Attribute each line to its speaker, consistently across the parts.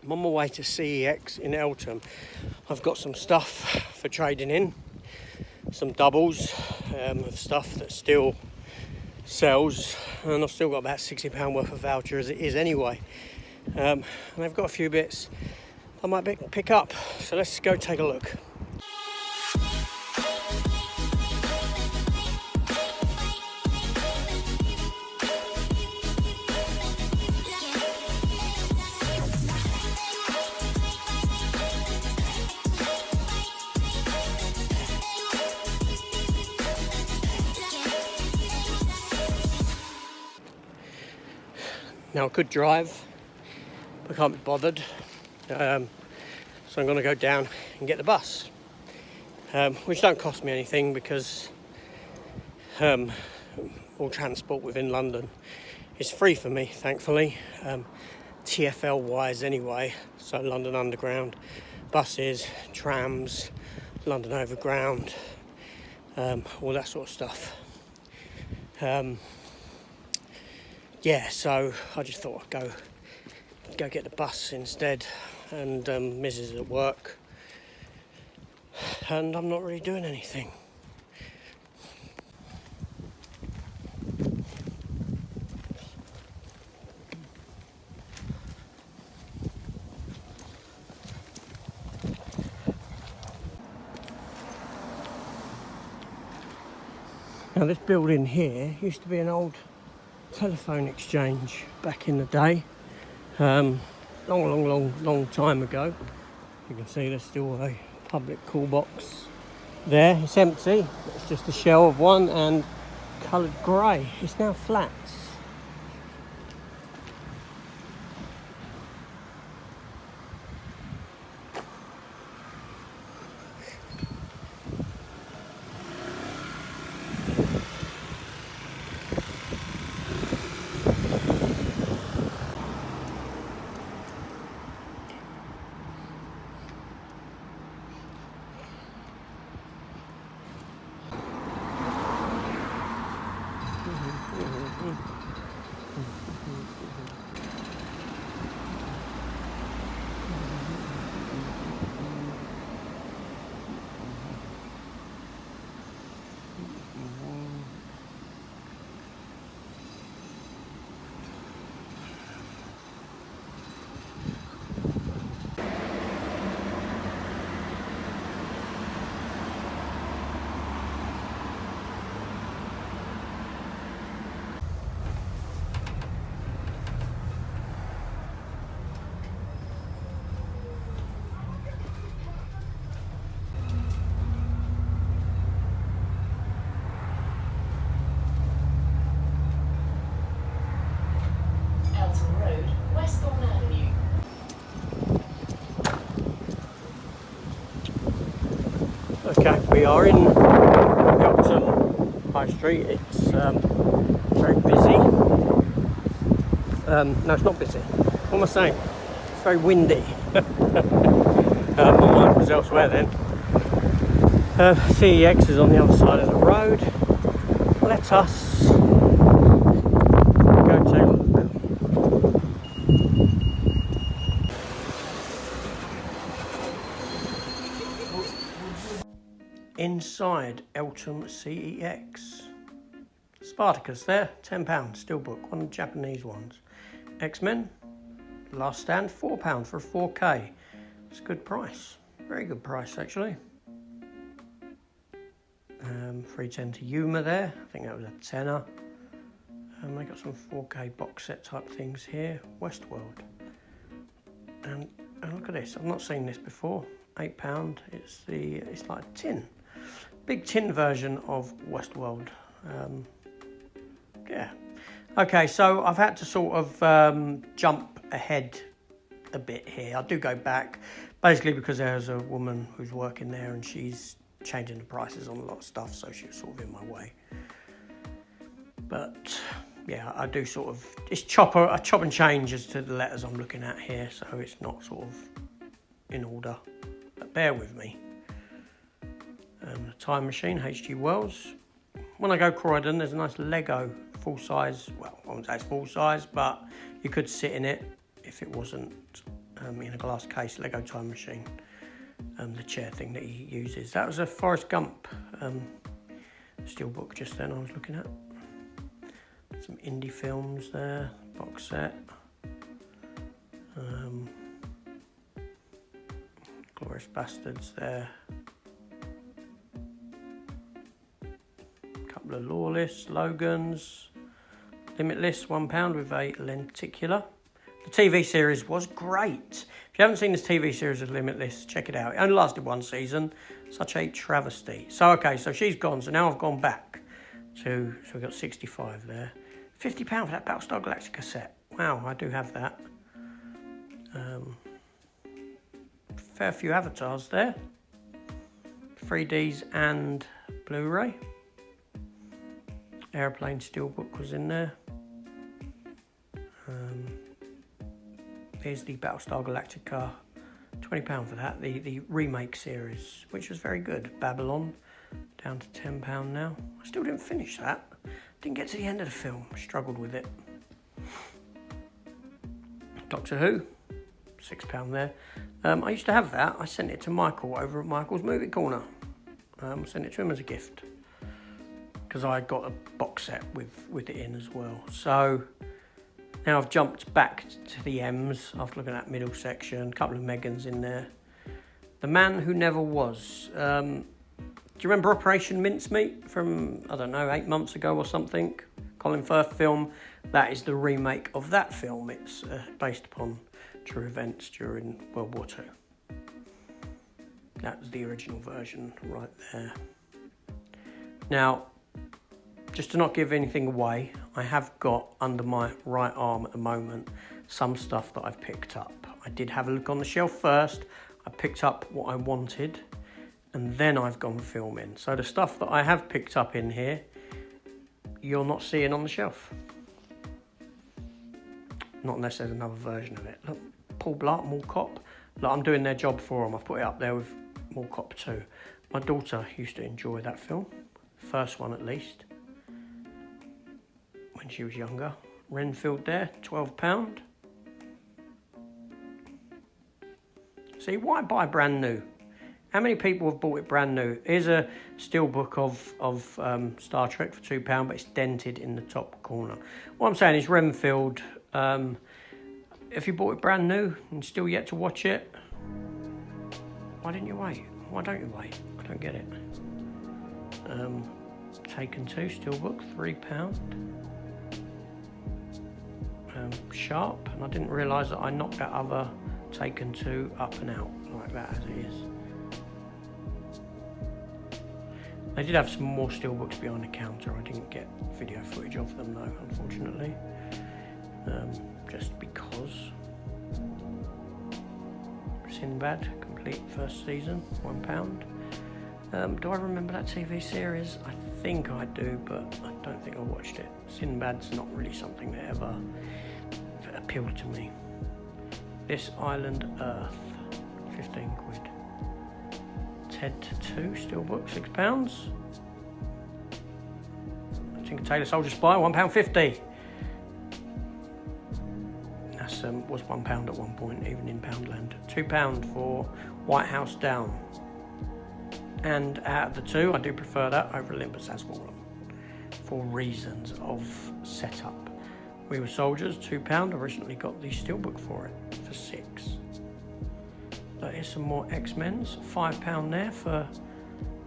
Speaker 1: I'm on my way to CEX in Eltham. I've got some stuff for trading in, some doubles of stuff that still sells, and I've still got about £60 worth of voucher as it is anyway. And I've got a few bits I might pick up, so let's go take a look. Now I could drive, but I can't be bothered, so I'm going to go down and get the bus, which don't cost me anything because all transport within London is free for me, thankfully, TfL wise anyway, so London Underground, buses, trams, London Overground, all that sort of stuff. Yeah, so I just thought I'd go get the bus instead, and Mrs. is at work, and I'm not really doing anything. Now this building here used to be an old telephone exchange back in the day, long time ago. You can see there's still a public call box there. It's empty, it's just a shell of one and coloured grey. It's now flats. Okay, we are in Eltham High Street. It's very busy. No, it's not busy. What am I saying? It's very windy. My mind was elsewhere then. CEX is on the other side of the road. Let us go take a look. Inside Eltham CEX. Spartacus there, £10, steelbook, one of the Japanese ones. X-Men, Last Stand, £4 for a 4K. It's a good price, very good price actually. 310 to Yuma there, I think that was a tenner. They got some 4K box set type things here. Westworld. And look at this, I've not seen this before. £8. It's like a tin. Big tin version of Westworld. Yeah. Okay, so I've had to sort of jump ahead a bit here. I do go back, basically because there's a woman who's working there and she's changing the prices on a lot of stuff, so she was sort of in my way. But yeah, I do sort of, I chop and change as to the letters I'm looking at here, so it's not sort of in order. But bear with me. The Time Machine, H.G. Wells. When I go Croydon, there's a nice Lego full size, well, I wouldn't say it's full size, but you could sit in it if it wasn't in a glass case, Lego Time Machine, the chair thing that he uses. That was a Forrest Gump steelbook just then I was looking at. Some indie films there, box set. Glorious Bastards there. Couple of Lawless, Logans. Limitless, £1 with a lenticular. The TV series was great. If you haven't seen this TV series of Limitless, check it out. It only lasted one season. Such a travesty. So, okay, so she's gone. So now I've gone back to, so we've got 65 there. £50 for that Battlestar Galactica set. Wow, I do have that. Fair few avatars there. 3Ds and Blu-ray. Airplane steelbook was in there. Here's the Battlestar Galactica, £20 for that. The remake series, which was very good. Babylon, down to £10 now. I still didn't finish that. Didn't get to the end of the film. Struggled with it. Doctor Who, £6 there. I used to have that. I sent it to Michael over at Michael's Movie Corner. Sent it to him as a gift because I got a box set with it in as well. So now I've jumped back to the M's after looking at that middle section. A couple of Megans in there. The Man Who Never Was. Do you remember Operation Mincemeat from, I don't know, 8 months ago or something? Colin Firth film. That is the remake of that film. It's based upon true events during World War II. That was the original version right there. Now, just to not give anything away, I have got under my right arm at the moment some stuff that I've picked up. I did have a look on the shelf first. I picked up what I wanted and then I've gone filming. So the stuff that I have picked up in here, you're not seeing on the shelf. Not unless there's another version of it. Look, Paul Blart, Mall Cop. Look, I'm doing their job for them. I've put it up there with Mall Cop 2. My daughter used to enjoy that film. First one at least. When she was younger. Renfield there, £12. See, why buy brand new? How many people have bought it brand new? Here's a steelbook of Star Trek for £2, but it's dented in the top corner. What I'm saying is Renfield, if you bought it brand new and still yet to watch it, why didn't you wait? Why don't you wait? I don't get it. Taken 2, steelbook, £3. Sharp, and I didn't realise that I knocked that other Taken 2 up and out like that as it is. They did have some more steelbooks behind the counter. I didn't get video footage of them though, unfortunately. Just because. Sinbad, complete first season, £1. Do I remember that TV series? I think I do, but I don't think I watched it. Sinbad's not really something that ever appealed to me. This Island Earth, £15. Ted 2 steelbook, £6. Tinker Tailor Soldier Spy, £1.50. That's was £1 at one point, even in Poundland. £2 for White House Down. And out of the two, I do prefer that over Olympus Has Fallen for reasons of setup. We Were Soldiers, £2. Originally got the steelbook for it for £6. Here's some more X-Men's, £5 there for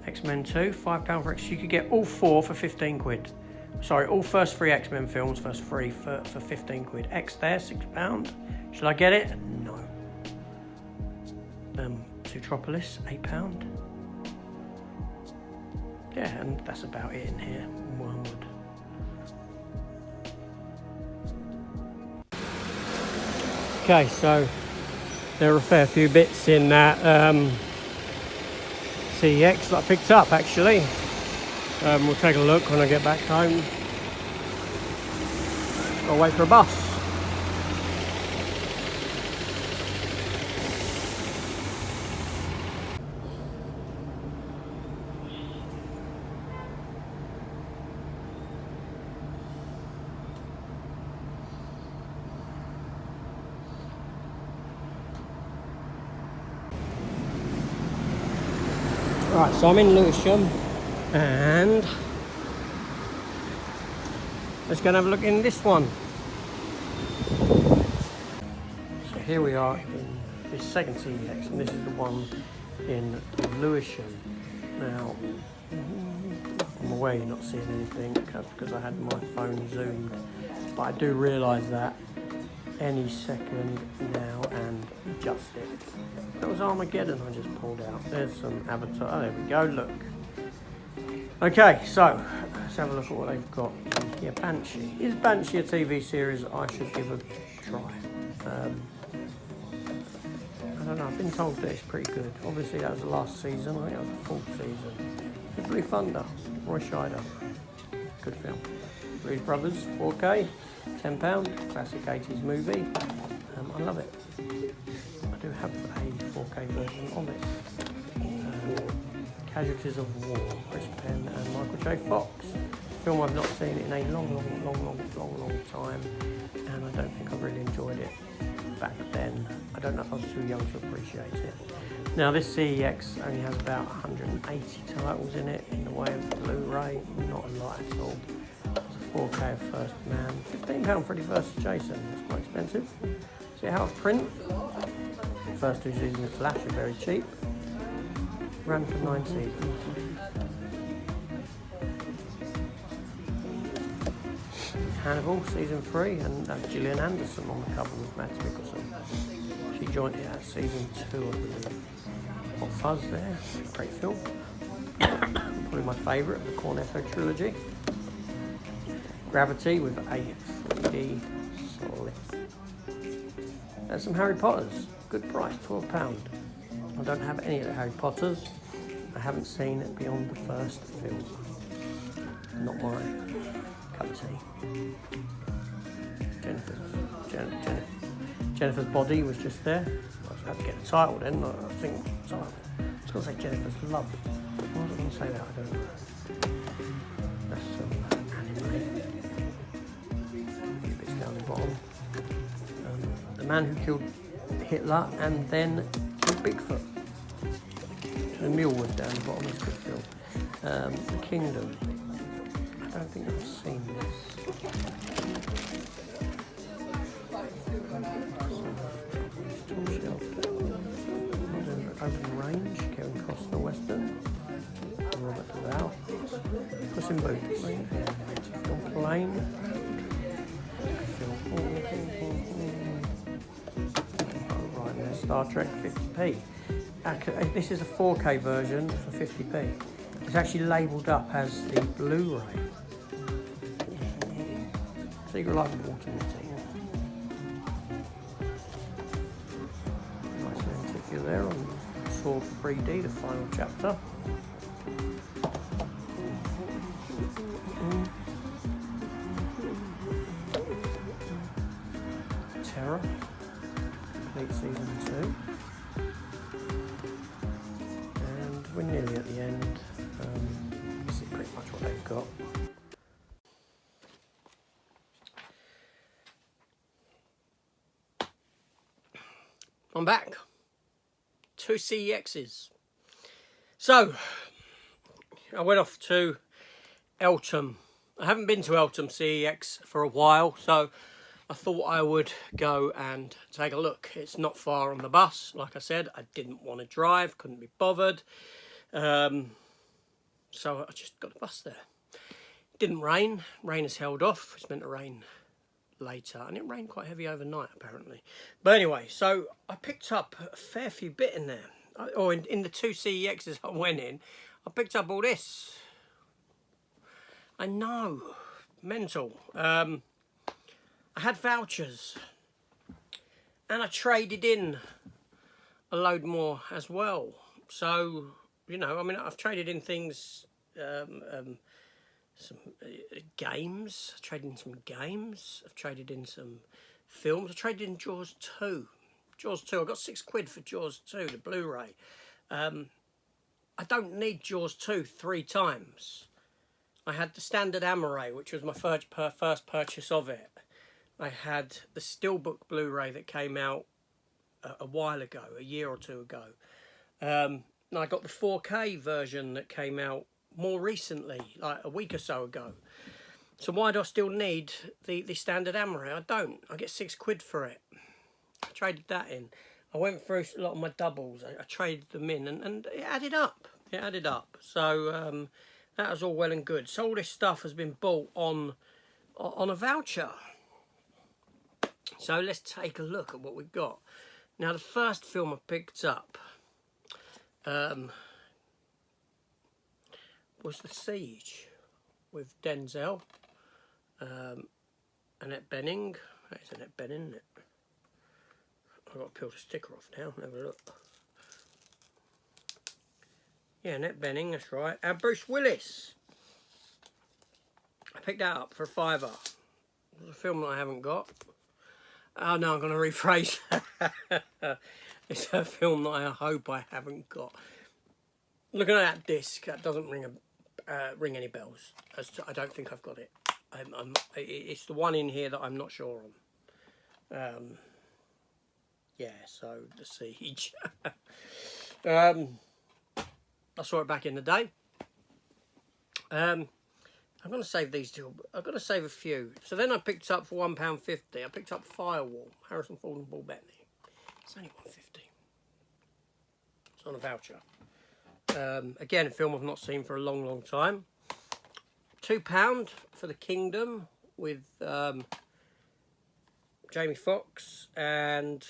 Speaker 1: X-Men 2, £5 for X. You could get all 4 for £15. Sorry, all first 3 X-Men films, first 3 for £15. X there, £6. Should I get it? No. Zootropolis, £8. Yeah, and that's about it in here. Wormwood. Okay, so there are a fair few bits in that CEX that I picked up actually. We'll take a look when I get back home. Just gotta wait for a bus. Right, so I'm in Lewisham, and let's go and have a look in this one. So here we are in this second CEX, and this is the one in Lewisham. Now, I'm aware you're not seeing anything because I had my phone zoomed, but I do realise that any second now and adjust it. That was Armageddon I just pulled out. There's some Avatar. Oh, there we go, look. Okay, so let's have a look at what they've got here. Banshee. Is Banshee a TV series I should give a try? I don't know, I've been told that it's pretty good. Obviously that was the last season, I think that was the fourth season. The Blue Thunder, Roy Scheider. Good film. Blues Brothers, 4K, £10, classic 80s movie. I love it. I do have a 4K version of it. Casualties of War, Chris Penn and Michael J. Fox. Film I've not seen in a long time, and I don't think I've really enjoyed it back then. I don't know if I was too young to appreciate it. Now this CEX only has about 180 titles in it in the way of Blu-ray, not a lot at all. It's a 4K of First Man, £15 Freddy vs Jason, it's quite expensive. See how of print? First two seasons of Flash are very cheap. Ran for 9 seasons. Hannibal, season 3, and Gillian Anderson on the cover with Matt Mickelson. She joined it at season 2, I believe. Hot Fuzz there, great film. Probably my favourite, the Cornetto trilogy. Gravity with a 3D slip. There's some Harry Potters, good price, £12. I don't have any of the Harry Potters. I haven't seen it beyond the first film. Not my cup of tea. Jennifer's Body was just there. I had to get the title then. I think I was going to say Jennifer's Love. Why was I going to say that? I don't know. That's some anime. A few bits down the bottom. The Man Who Killed Hitler and then killed Bigfoot. The Mule was down the bottom. It's a good film. The Kingdom. I don't think I've seen this. Open Range, Kevin Costner Western, Robert Duvall, Puss in Boots, Film Plane, right there, Star Trek 50p. This is a 4K version for 50p. It's actually labelled up as the Blu-ray. Secret Life of Walter Mitty. Nice lenticular there on Saw 3D, the final chapter. Terror, complete season 2. And we're nearly at the end. This is pretty much what they've got. I'm back. 2 CEXs. So, I went off to Eltham. I haven't been to Eltham CEX for a while, so I thought I would go and take a look. It's not far on the bus. Like I said, I didn't want to drive, couldn't be bothered. So I just got a bus there. It didn't rain. Rain has held off. It's meant to rain later, and it rained quite heavy overnight apparently. But anyway, so I picked up a fair few bit in there. Or in the 2 CEXs I went in, I picked up all this. I know, mental. I had vouchers, and I traded in a load more as well. So, you know, I mean, I've traded in things, some games. I traded in some games. I've traded in some films. I traded in Jaws 2. Jaws 2. I got £6 for Jaws 2, the Blu-ray. I don't need Jaws 2 3 times. I had the standard Amaray, which was my first purchase of it. I had the Steelbook Blu-ray that came out a while ago, a year or two ago. And I got the 4K version that came out more recently, like a week or so ago. So why do I still need the standard Amaray? I don't. I get £6 for it. I traded that in. I went through a lot of my doubles. I traded them in, and it added up. It added up. So that was all well and good. So all this stuff has been bought on a voucher. So let's take a look at what we've got. Now, the first film I picked up was The Siege with Denzel, Annette Bening. That is Annette Bening, isn't it? I've got to peel the sticker off now and have a look. Yeah, Annette Bening, that's right. And Bruce Willis. I picked that up for £5. It's a film that I haven't got. Oh no, I'm going to rephrase that. It's a film that I hope I haven't got. Looking at that disc, that doesn't ring any bells. I don't think I've got it. It's the one in here that I'm not sure on. Yeah, so The Siege. I saw it back in the day. I'm going to save these two. I've got to save a few. So then I picked up for £1.50. I picked up Firewall, Harrison Ford and Paul Bettany. It's only £1.50. It's on a voucher. Again, a film I've not seen for a long, long time. £2 for The Kingdom with Jamie Foxx and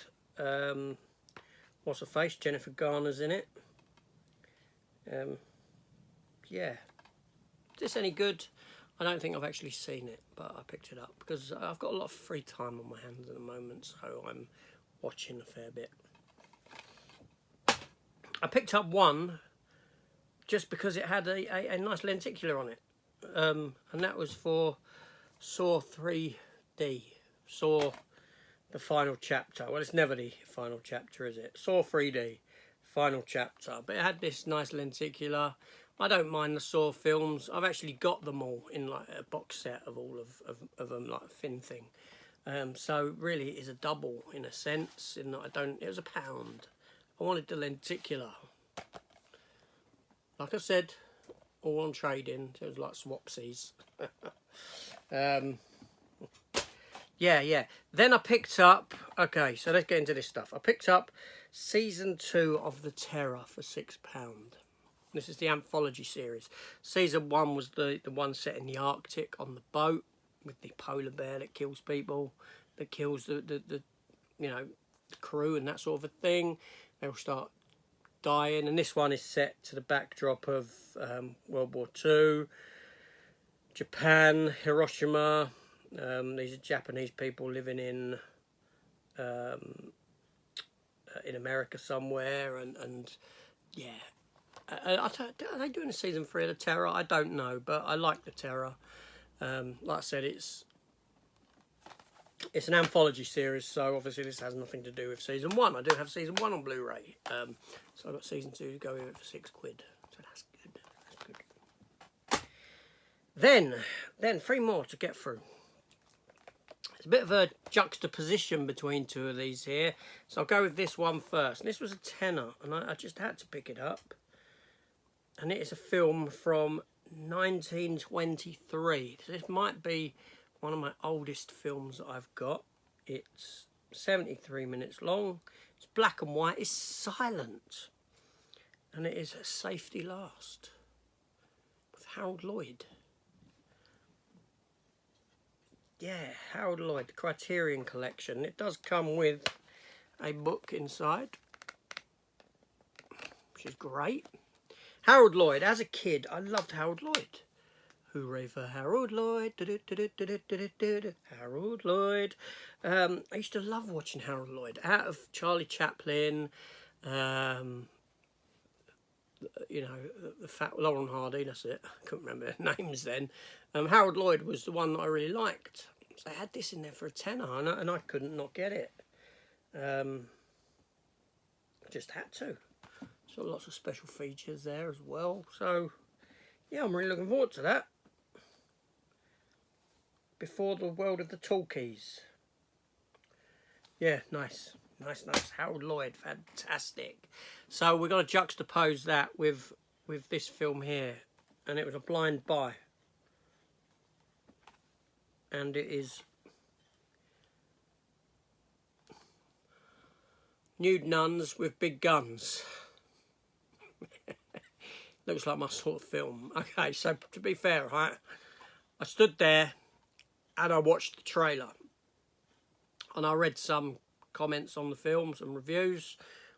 Speaker 1: what's her face? Jennifer Garner's in it. Yeah. Is this any good? I don't think I've actually seen it, but I picked it up because I've got a lot of free time on my hands at the moment, so I'm watching a fair bit. I picked up one just because it had a nice lenticular on it, and that was for Saw 3D, Saw the final chapter. Well, it's never the final chapter, is it? Saw 3D, final chapter. But it had this nice lenticular. I don't mind the Saw films. I've actually got them all in like a box set of all of them, like a thin thing. So really it is a double in a sense, in that it was £1. I wanted the lenticular. Like I said, all on trade-in, so it was like swapsies. Yeah. Then I picked up, okay, so let's get into this stuff. I picked up Season 2 of The Terror for £6. This is the anthology series. Season 1 was the one set in the Arctic on the boat with the polar bear that kills people, that kills the crew and that sort of a thing. They all start dying, and this one is set to the backdrop of World War II, Japan, Hiroshima. These are Japanese people living in America somewhere, and yeah. Are they doing a season 3 of The Terror? I don't know, but I like The Terror. Like I said, it's an anthology series, so obviously this has nothing to do with season 1. I do have season 1 on Blu-ray, so I've got season 2 to go with it for £6. So that's good. That's good. Then 3 more to get through. There's a bit of a juxtaposition between 2 of these here, so I'll go with this one first. And this was a tenner, and I just had to pick it up. And it is a film from 1923. So this might be one of my oldest films that I've got. It's 73 minutes long. It's black and white. It's silent. And it is Safety Last with Harold Lloyd. Yeah, Harold Lloyd, the Criterion Collection. It does come with a book inside, which is great. Harold Lloyd, as a kid, I loved Harold Lloyd. Hooray for Harold Lloyd. Harold Lloyd. I used to love watching Harold Lloyd. Out of Charlie Chaplin, the fat Lauren Hardy, that's it. I couldn't remember their names then. Harold Lloyd was the one that I really liked. So I had this in there for a tenner, and I couldn't not get it. I just had to. So lots of special features there as well. So, yeah, I'm really looking forward to that. Before the World of the Talkies. Yeah, nice. Nice. Harold Lloyd, fantastic. So we're going to juxtapose that with this film here, and it was A Blind Buy, and it is nude nuns with big guns. Looks like my sort of film. Okay, so to be fair, right, I stood there and I watched the trailer, and I read some comments on the film, some reviews.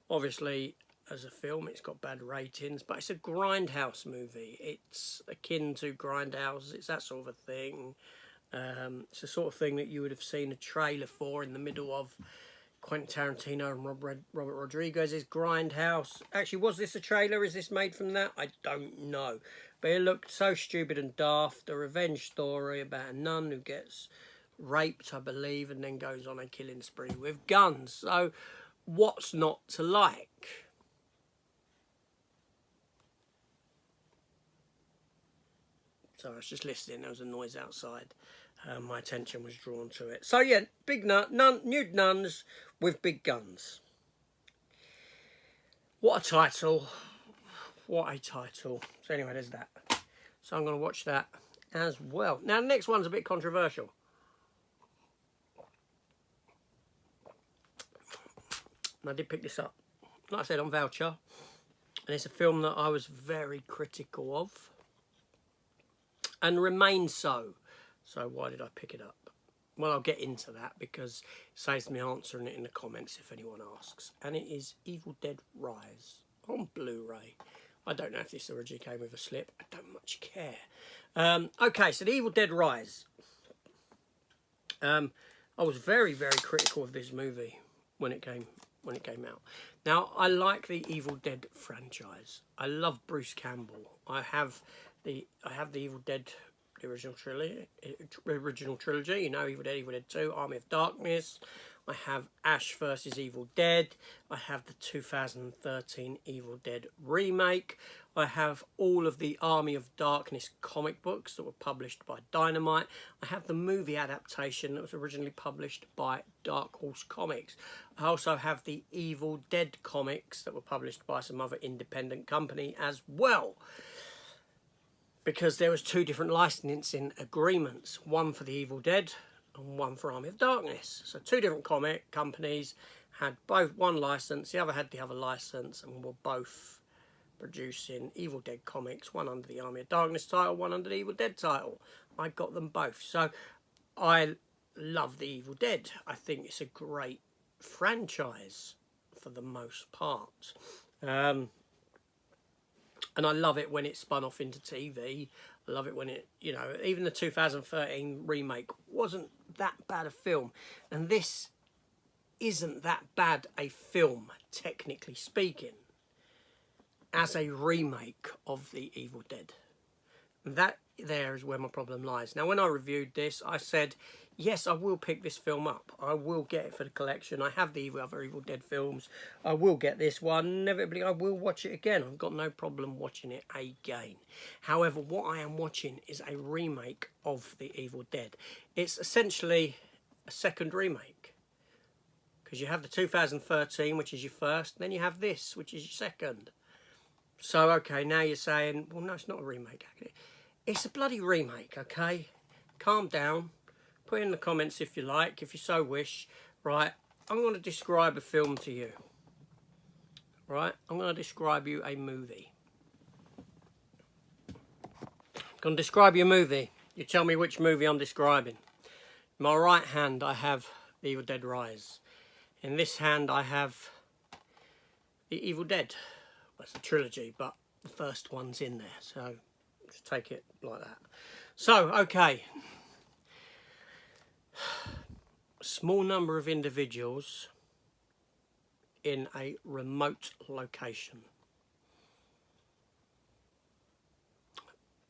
Speaker 1: Obviously, as a film, it's got bad ratings, but it's a grindhouse movie. It's akin to Grindhouse. It's that sort of a thing. It's the sort of thing that you would have seen a trailer for in the middle of Quentin Tarantino and Robert Rodriguez's Grindhouse. Actually, was this a trailer? Is this made from that? I don't know. But it looked so stupid and daft. A revenge story about a nun who gets raped, I believe, and then goes on a killing spree with guns. So, what's not to like? So I was just listening. There was a noise outside. My attention was drawn to it. So yeah, nude nuns with big guns. What a title. What a title. So anyway, there's that. So I'm going to watch that as well. Now, the next one's a bit controversial. And I did pick this up, like I said, on voucher. And it's a film that I was very critical of. And remain so. So why did I pick it up? Well, I'll get into that because it saves me answering it in the comments if anyone asks. And it is Evil Dead Rise on Blu-ray. I don't know if this originally came with a slip. I don't much care. Okay, so the Evil Dead Rise. I was very, very critical of this movie when it came out. Now, I like the Evil Dead franchise. I love Bruce Campbell. I have the Evil Dead, the original trilogy. You know, Evil Dead 2, Army of Darkness. I have Ash vs Evil Dead. I have the 2013 Evil Dead remake. I have all of the Army of Darkness comic books that were published by Dynamite. I have the movie adaptation that was originally published by Dark Horse Comics. I also have the Evil Dead comics that were published by some other independent company as well, because there was two different licensing agreements, one for the Evil Dead and one for Army of Darkness. So two different comic companies had both one license, the other had the other license, and were both producing Evil Dead comics, one under the Army of Darkness title, one under the Evil Dead title. I got them both. So I love the Evil Dead. I think it's a great franchise for the most part. And I love it when it's spun off into TV. I love it when it, you know, even the 2013 remake wasn't that bad a film. And this isn't that bad a film, technically speaking, as a remake of the Evil Dead. That there is where my problem lies. Now, when I reviewed this, I said, yes, I will pick this film up. I will get it for the collection. I have the other Evil Dead films. I will get this one. Inevitably, I will watch it again. I've got no problem watching it again. However, what I am watching is a remake of the Evil Dead. It's essentially a second remake, because you have the 2013, which is your first, then you have this, which is your second. So, okay, now you're saying, well, no, it's not a remake. It's a bloody remake, okay? Calm down. Put in the comments if you like, if you so wish. Right, I'm going to describe a film to you. Right, I'm going to describe you a movie. I'm going to describe you a movie. You tell me which movie I'm describing. In my right hand, I have The Evil Dead Rise. In this hand, I have The Evil Dead. Well, it's a trilogy, but the first one's in there, so just take it like that. So, okay. A small number of individuals in a remote location.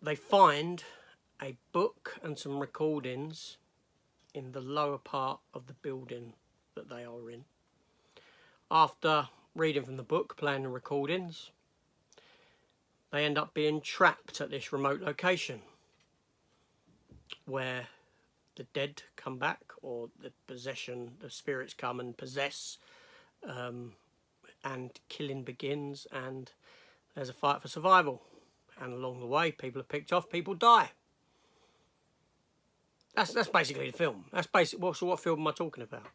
Speaker 1: They find a book and some recordings in the lower part of the building that they are in. After reading from the book, playing the recordings, they end up being trapped at this remote location where the dead come back, or the spirits come and possess and killing begins, and there's a fight for survival. And along the way, people are picked off, people die. That's basically the film. That's basic. Well, so what film am I talking about?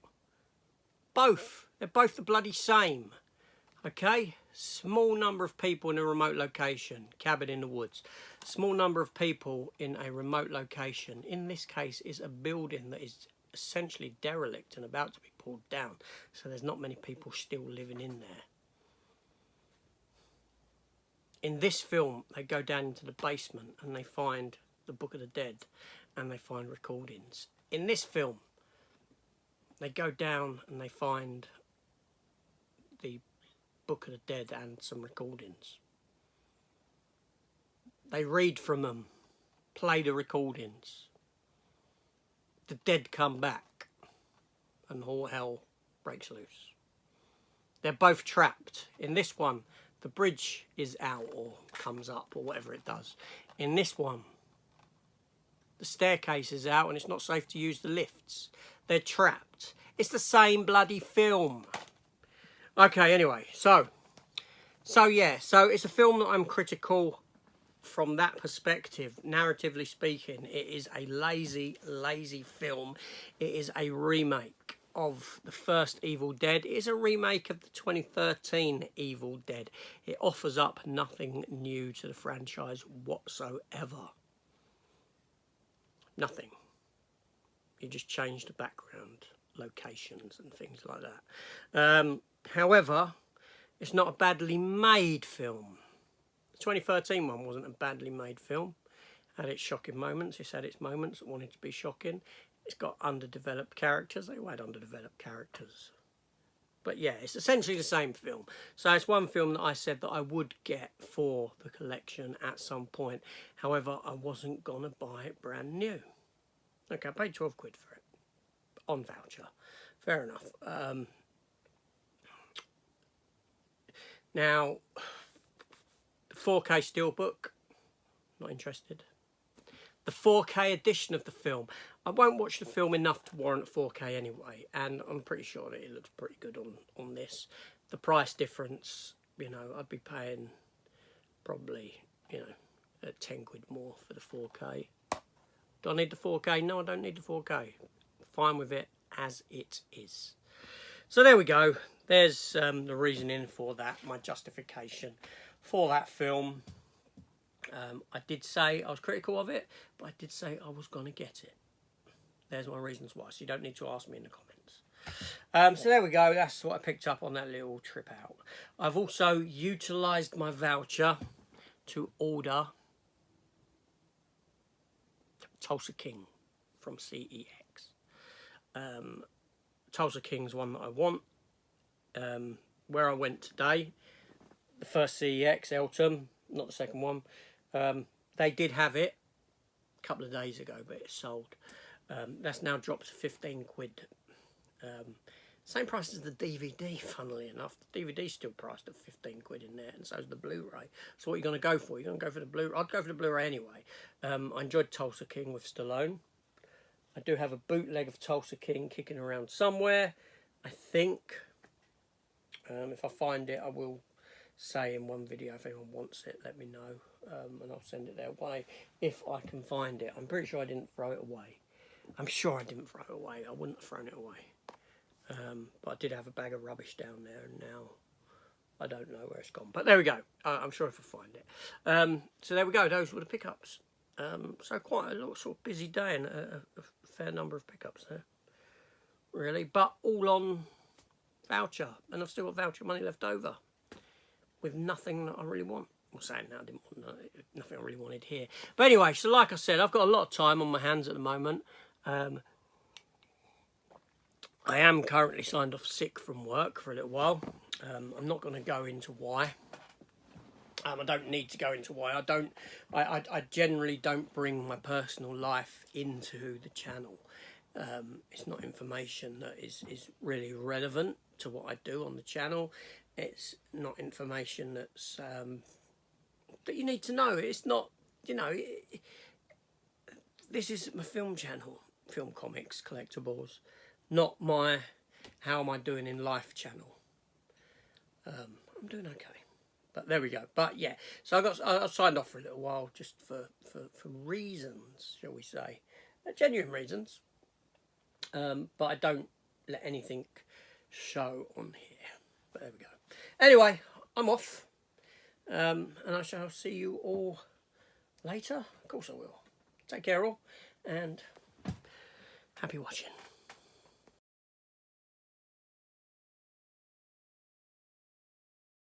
Speaker 1: Both. They're both the bloody same. Okay? Small number of people in a remote location. Cabin in the woods. Small number of people in a remote location. In this case, is a building that is essentially derelict and about to be pulled down. So there's not many people still living in there. In this film, they go down into the basement and they find the Book of the Dead and they find recordings. In this film, they go down and they find the Book of the Dead and some recordings. They read from them, play the recordings. The dead come back and all hell breaks loose. They're both trapped. In this one, the bridge is out or comes up or whatever it does. In this one, the staircase is out and it's not safe to use the lifts. They're trapped. It's the same bloody film. Okay, anyway, so it's a film that I'm critical from that perspective. Narratively speaking, it is a lazy film. It is a remake of the first Evil Dead. It is a remake of the 2013 Evil Dead. It offers up nothing new to the franchise whatsoever. Nothing. You just change the background, locations and things like that. However, it's not a badly made film. The 2013 one wasn't a badly made film. It had its shocking moments. It's had its moments that wanted to be shocking. It's got underdeveloped characters. They all had underdeveloped characters. But yeah, it's essentially the same film. So it's one film that I said that I would get for the collection at some point. However, I wasn't going to buy it brand new. Okay, I paid 12 quid for it. On voucher. Fair enough. Now, the 4K steelbook, not interested. The 4K edition of the film, I won't watch the film enough to warrant 4K anyway, and I'm pretty sure that it looks pretty good on this. The price difference, you know, I'd be paying probably, you know, 10 quid more for the 4K. Do I need the 4K? No, I don't need the 4K. Fine with it as it is. So there we go. There's the reasoning for that, my justification for that film. I did say I was critical of it, but I did say I was going to get it. There's my reasons why, so you don't need to ask me in the comments. So there we go. That's what I picked up on that little trip out. I've also utilised my voucher to order Tulsa King from CEX. Tulsa King's one that I want. Where I went today, the first CEX, Eltham, not the second one, they did have it a couple of days ago, but it's sold. That's now dropped to 15 quid. Same price as the DVD, funnily enough. The DVD's still priced at 15 quid in there, and so is the Blu-ray. So what are you going to go for? You're going to go for the Blu-ray? I'd go for the Blu-ray anyway. I enjoyed Tulsa King with Stallone. I do have a bootleg of Tulsa King kicking around somewhere, I think. If I find it, I will say in one video. If anyone wants it, let me know, and I'll send it their way if I can find it. I'm pretty sure I didn't throw it away. I'm sure I didn't throw it away. I wouldn't have thrown it away. But I did have a bag of rubbish down there, and now I don't know where it's gone. But there we go. I'm sure if I find it. So there we go. Those were the pickups. So quite a little sort of busy day and a fair number of pickups there, really. But all on voucher, and I've still got voucher money left over with nothing that I really want. Well, saying that I didn't want nothing I really wanted here. But anyway, so like I said, I've got a lot of time on my hands at the moment. I am currently signed off sick from work for a little while. I'm not going to go into why. I don't need to go into why. I generally don't bring my personal life into the channel. It's not information that is really relevant to what I do on the channel. It's not information that's that you need to know. It's not, you know, this is my film channel, film comics, collectibles, not my how am I doing in life channel. I'm doing okay. But there we go. But yeah, so I signed off for a little while just for reasons, shall we say, genuine reasons. But I don't let anything show on here. But there we go. Anyway, I'm off. And I shall see you all later. Of course I will. Take care all, and happy watching.